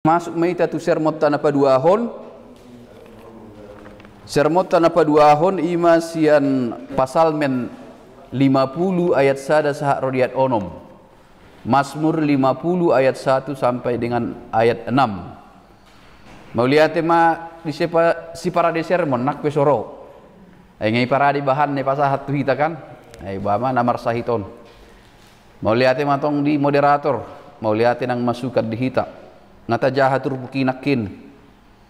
Masuk maita tu sermot tanah paduahon. Sermot tanah paduahon ima sian pasal men 50 ayat 1 sahak rodiat onom. Mazmur 50 ayat 1 sampai dengan ayat 6. Mau lihat ma di si para de sermon nak pesoro. Ngai para di bahan ne pasah tu hita kan. Ai bama namar sahiton. Mau lihat ma tong di moderator. Mau lihat nang masukan di hita. Ngata jahatur bukinakin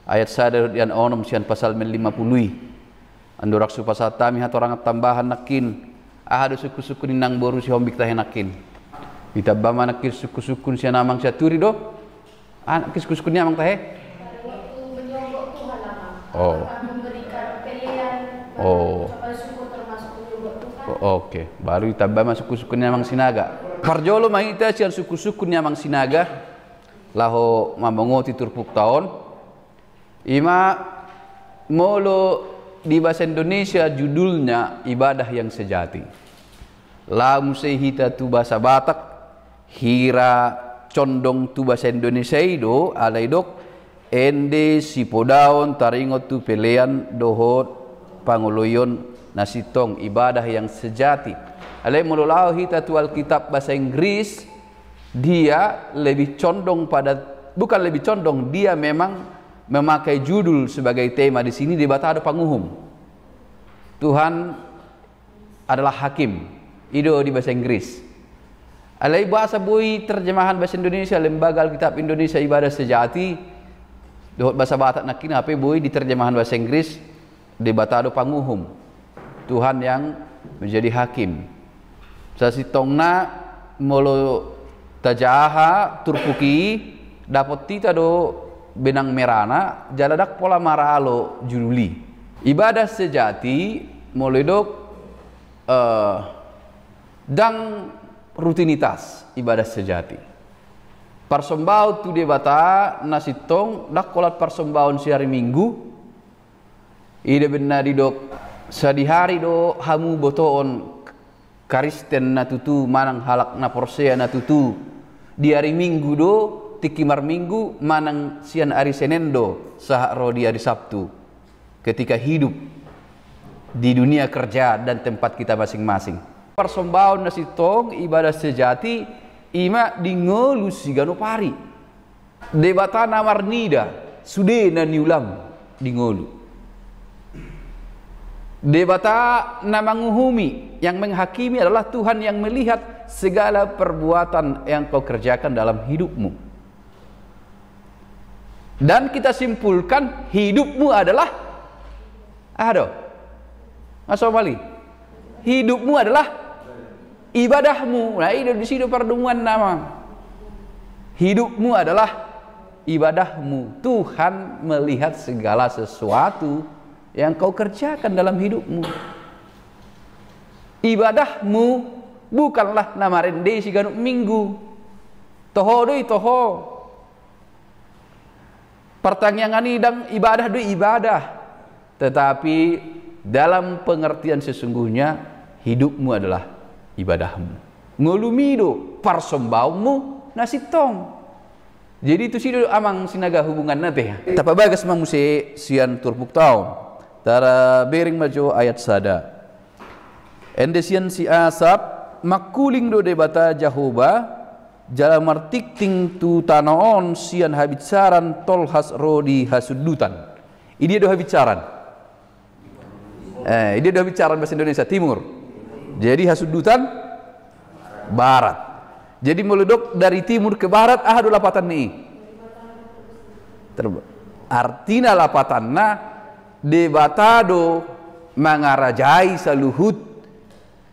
ayat sadar dian onom sian pasal men 50 andorak su pasal tami hatorang tambahan nakin ahadu suku-suku ninang boru si hombik tahe nakin ditabama nakir suku-suku sian amang syaturi do kis suku-suku ni amang tahe oh oh oke baru ditabama suku-suku ni amang sinaga parjolo mahita sian suku-suku ni amang sinaga laho mamangoti turpuk tahun ima molo di bahasa Indonesia judulnya ibadah yang sejati la musehita tu bahasa Batak hira condong tu bahasa Indonesia ido alaidok ende sipodaon taringot tu pelean dohot pangoloyon nasitong ibadah yang sejati alai molo lao hita tu Alkitab bahasa Inggris dia lebih condong pada bukan lebih condong dia memang memakai judul sebagai tema di sini debatado panguhum Tuhan adalah hakim itu di bahasa Inggris alai bahasa bui terjemahan bahasa Indonesia lembaga Alkitab Indonesia ibadah sejati dohot bahasa Batak nakin apa bui di terjemahan bahasa Inggris debatado panguhum Tuhan yang menjadi hakim sasitongna molo tajaha turpuki dapat tita do benang merana jaladak pola maralo jululi ibadah sejati moledok dang rutinitas ibadah sejati parsembau tu debata nasitong dak kolat parsembahun siari minggu ide benar didok sadihari do hamu botoon Karisten natutu manang halak na porsea natutu di hari Minggu do tikimar Minggu manang sian hari Senin do sahak ro di hari Sabtu ketika hidup di dunia kerja dan tempat kita masing-masing persembahun nasitong ibadah sejati ima di ngelu sigano pari debata namar nida sude na niulam di ngelu debata namanguhumi yang menghakimi adalah Tuhan yang melihat segala perbuatan yang kau kerjakan dalam hidupmu dan kita simpulkan hidupmu adalah Asomali hidupmu adalah ibadahmu nah itu di situ perdunguan nama hidupmu adalah ibadahmu Tuhan melihat segala sesuatu yang kau kerjakan dalam hidupmu ibadahmu bukanlah nama rende sigano minggu toho doi toho pertanyaan idang ibadah doi ibadah tetapi dalam pengertian sesungguhnya hidupmu adalah ibadahmu ngolumido parsembaumu nasitong jadi itu sido amang sinaga hubungan nate tapa bagas mamuse sian turpuk taon tara bering majo ayat sada endesian si asap makuling do debata Jahoba jala martik ting tu tanaon sian habitsaran tolhas rodi hasudutan ini do habitsaran ini do habitsaran bahasa Indonesia timur jadi hasudutan barat jadi meledok dari timur ke barat ahadu lapatan nih artina lapatanna debatado mangarajai saluhut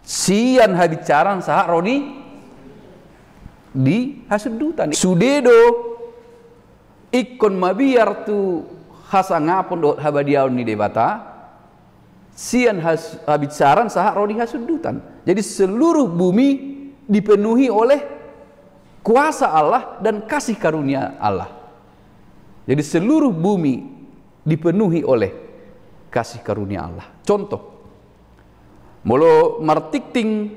sian habicaran sahak roni di hasudutan sudedo ikon mabiar tu hasangapon do habadiaun ni debata sian habicaran sahak roni hasudutan jadi seluruh bumi dipenuhi oleh kuasa Allah dan kasih karunia Allah jadi seluruh bumi dipenuhi oleh kasih karunia Allah contoh molo martikting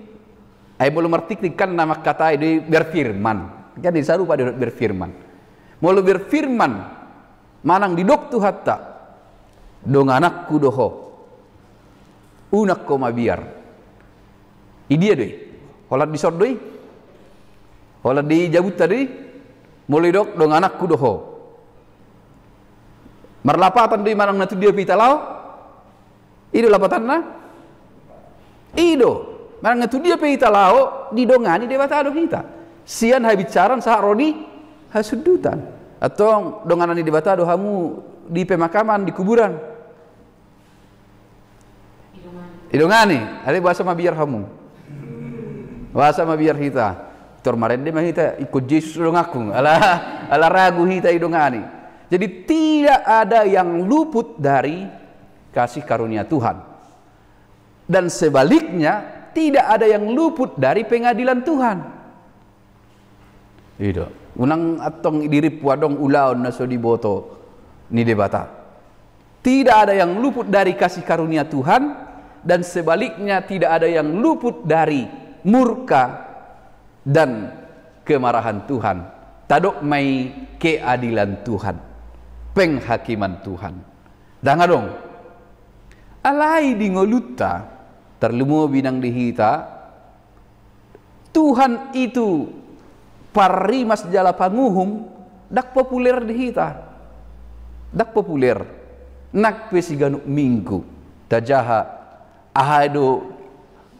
bolo martikting kan nama kata itu berfirman kan disaru pada berfirman Molo berfirman manang di dok tu hatta dong anakku doho unak ko mabiar idia doi holat disod doi holat di jabut tadi mulai dok dong anakku doho marlapatan doi manang natu dia pita lao ido lapatan na ido manang natu dia pita lao di dongani debata do hita sian habicaran sah rodi hasudutan atau donganan di debata do hamu di pemakaman di kuburan idongani ada bahasa mabiar hamu bahasa mabiar hita tor marende mah hita ikut Yesus dong aku ala ragu hita idongani. Jadi tidak ada yang luput dari kasih karunia Tuhan dan sebaliknya tidak ada yang luput dari pengadilan Tuhan. Itu unang atong dirip wadong ulaon naso diboto ni debata. Tidak ada yang luput dari kasih karunia Tuhan dan sebaliknya tidak ada yang luput dari murka dan kemarahan Tuhan. Tadok mai keadilan Tuhan, penghakiman Tuhan. Danga dong. Alai di ngoluta terlemu binang dihita. Tuhan itu parimas jala panguhum dak populer dihita. Dak populer. Nak pesiganu minggu tajaha ahado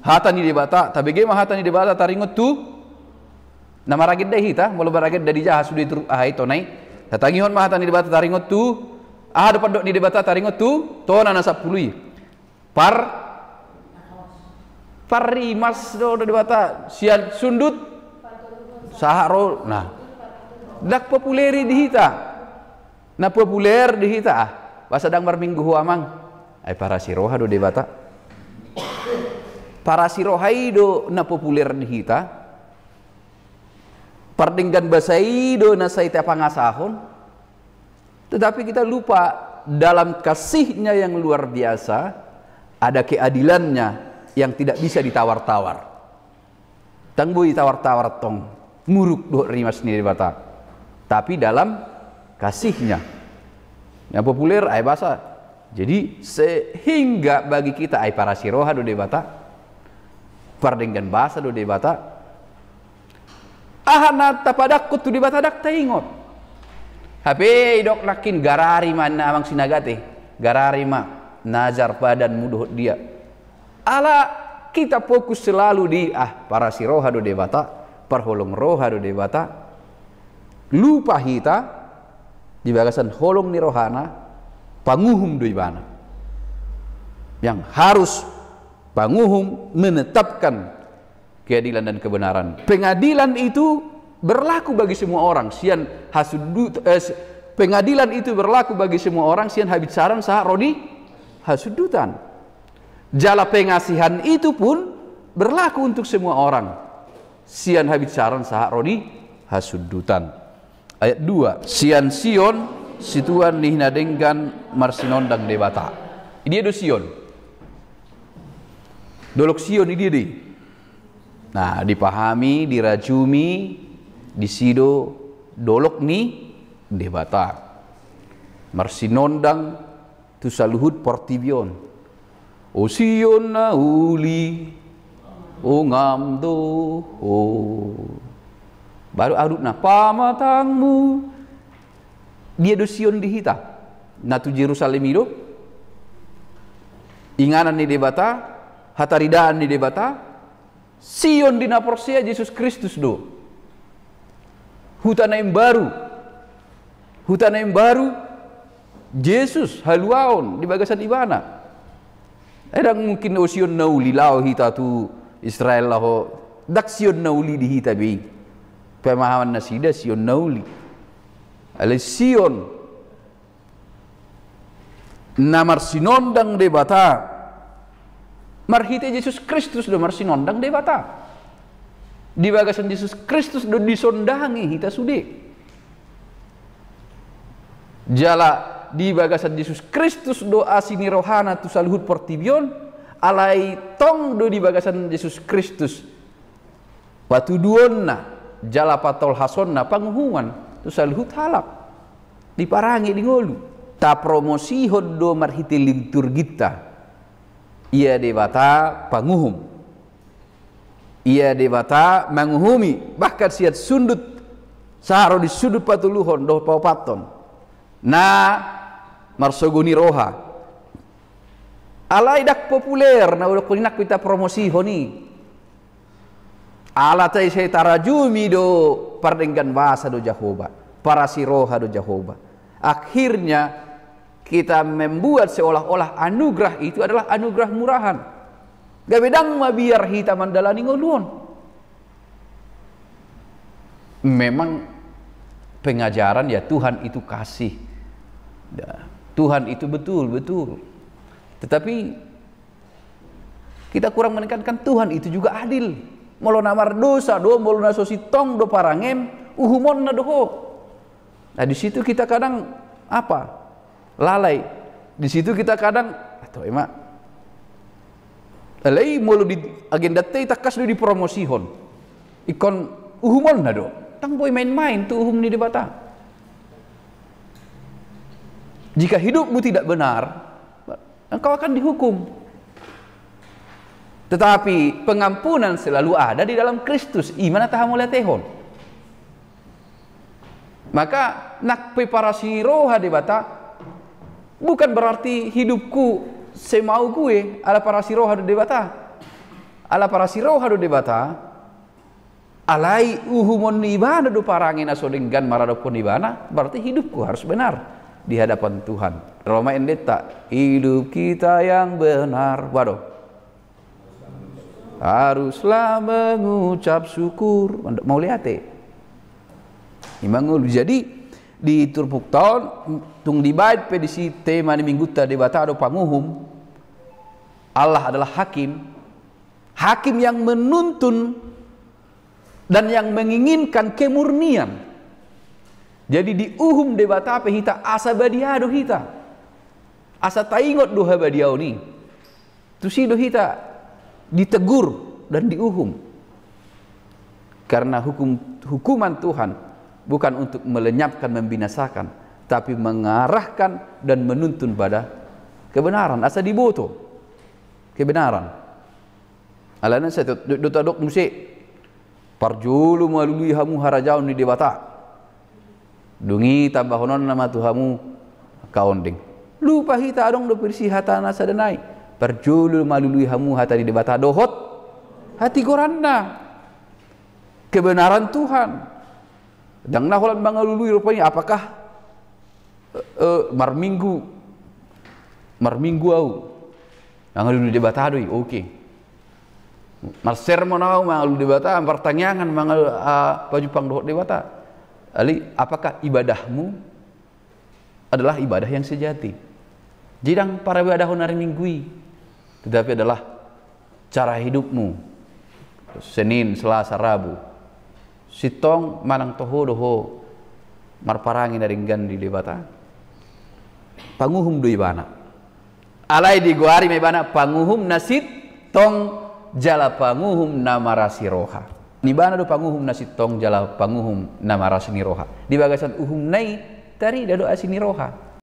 hata ni debata tabege ma hata ni debata taringot tu nama ragid deh hita molo baragid dari jaha sudah tur ahai tonai tatangihon ma hata ni debata taringot tu ahado padok ni debata taringot tu tona na 10 parimas do debata sian sundut saharo nah dak populeri dihita na populer dihita ah bahasa dang minggu huamang ay para siroha do debata para siroha do na populer dihita pardinggan basai do na saita pangasahon tetapi kita lupa dalam kasihnya yang luar biasa ada keadilannya yang tidak bisa ditawar-tawar tangbui tawar-tawar tong muruk do rimas ni debata tapi dalam kasihnya yang populer ay bahasa. Jadi sehingga bagi kita ay para siroha do debata pardenggan bahasa do debata ahana tapadak kutu debata dak taingot hape dok lakin garari mana amang sinagate garari ma nazar badan muduh dia ala kita fokus selalu di para siroha do debata perholong roha do debata lupa hita di bagasan holong ni rohana panguhum doi bana yang harus panguhum menetapkan keadilan dan kebenaran. Pengadilan itu berlaku bagi semua orang sian pengadilan itu berlaku bagi semua orang sian habicaran sah rodi hasudutan. Jala pengasihan itu pun berlaku untuk semua orang sian habicaran sah rodi hasudutan. Ayat 2 sian Sion situan nihnadenggan marsinondang debata ini do Sion dolok Sion ini deh nah dipahami dirajumi disido dolok ni debata marsinondang tu saluhut portibion o Sion na uli o ngamdo o baru adut na pamatangmu dia do Sion dihita natu Jerusalem itu inganan ni debata hataridaan ni debata Sion dina porsia Yesus Kristus do hutana yang baru Yesus haluaon di bagasan ibana edang mungkin o Sion nauli lao hita tu Israel laho dak Sion nauli dihita bi pemahaman nasida Sion nauli ale Sion namar sinondang debata marhite Yesus Kristus do marsinondang debata di bagasan Yesus Kristus do disondangi hita sude jala di bagasan Yesus Kristus do asini rohana tu saluhut portibion alai tong do di bagasan Yesus Kristus patuduonna jala patol hasonna panghuman tu salhut halak diparangi di ngolu ta promosi hoddo marhiti liturgita ia debata panguhum ia debata manguhumi bahkan siat sundut saro di sudut patuluhon do papaton na marsoguni roha alai dak populer na udah kulinak kita promosi honi ala tai saya tarajumi do pardenggan bahasa do Jahoba para siroha do Jahoba akhirnya kita membuat seolah-olah anugerah itu adalah anugerah murahan gak bedang ma biar hita mandalani ngoluon memang pengajaran ya Tuhan itu kasih Tuhan itu betul tetapi kita kurang menekankan Tuhan itu juga adil molo namar dosa do molo na sositong do parangem uhumon na doho nah di situ kita kadang apa lalai di situ kita kadang atau emak alai molo di agenda teh takas do dipromosihon ikon uhumon na do tang boy main-main tu uhum ni debata jika hidupmu tidak benar engkau akan dihukum tetapi pengampunan selalu ada di dalam Kristus imana tahamu letehon maka nak preparasi roha debata bukan berarti hidupku semau gue ala para siroha do debata ala para siroha do debata alai uhumon nibana do parangin asodenggan marado pun nibana berarti hidupku harus benar di hadapan Tuhan Roma endeta hidup kita yang benar waduh haruslah mengucap syukur mau lihat imangul jadi di turpuk tahun tung dibait pedisi tema ni minggu ta debata do panguhum Allah adalah hakim yang menuntun dan yang menginginkan kemurnian jadi di uhum debata apa hita asa badiado hita asa taingot doha badiau ni tu si do hita ditegur dan diuhum karena hukuman Tuhan bukan untuk melenyapkan membinasakan tapi mengarahkan dan menuntun pada kebenaran asa diboto kebenaran alana saya dok musik parjulu malului hamu harajaun ni debata dungi tambahonon nama Tuhamu kaondeng lupa hita adong do persihatan asa denai parjulu malului hamu hata di debata dohot hati goranda kebenaran Tuhan dan naholan mangalului rupanya apakah marminggu au mangalului debata doi oke marser monau mangalului debata pertanyaan mangal pajupang dohot debata ali apakah ibadahmu adalah ibadah yang sejati jidang para ibadah hari minggui tetapi adalah cara hidupmu Senin, Selasa, Rabu sitong manang toho doho marparangi naringgan di debata panguhum do ibana alai di guari mebana panguhum nasit tong jala panguhum namarasi roha nibana do panguhum nasit tong jala panguhum namarasi roha di bagasan uhum nai tari dado asini roha